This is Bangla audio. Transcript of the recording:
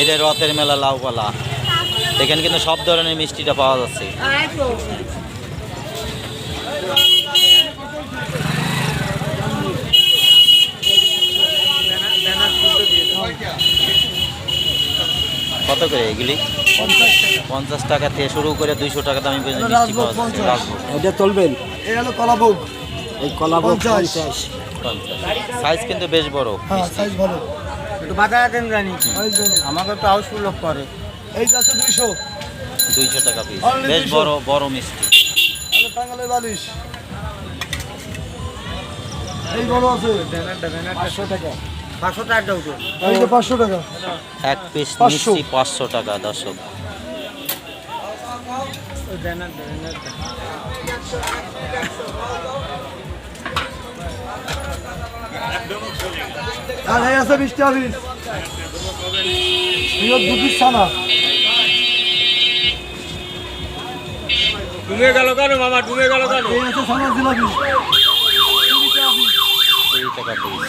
এটা রথের মেলা লাউপালা। এখানে কিন্তু সব ধরনের মিষ্টিটা পাওয়া যাচ্ছে। কত করে এগুলি? 50 টাকা থেকে শুরু করে 200 টাকা দামি পর্যন্ত মিষ্টি পাওয়া যাচ্ছে। রাজভোগ এটা তুলবেন। এই হলো কলাভোগ। এই কলাভোগ 50। সাইজ কিন্তু বেশ বড়। হ্যাঁ সাইজ ভালো। একটু বাজার দেন জানি। আমাকে তো হাউসফুল লোক করে। এই যাচ্ছে 200। 200 টাকা পিস। বেশ বড় বড় মিষ্টি। আলো টাঙ্গালের বালিশ। এই বড় আছে। 500 টাকা। 500 টাকা দাও তো। এই যে 500 টাকা। এক পিস মিষ্টি 500 টাকা দর্শক। আর এই আছে 20 টাকা পিস। এই দুধ ছানা। ডুবে গেল কেন মামা, ডুবে গেল কেন? এই আছে ছানা জিলাপি। 20 টাকা পিস।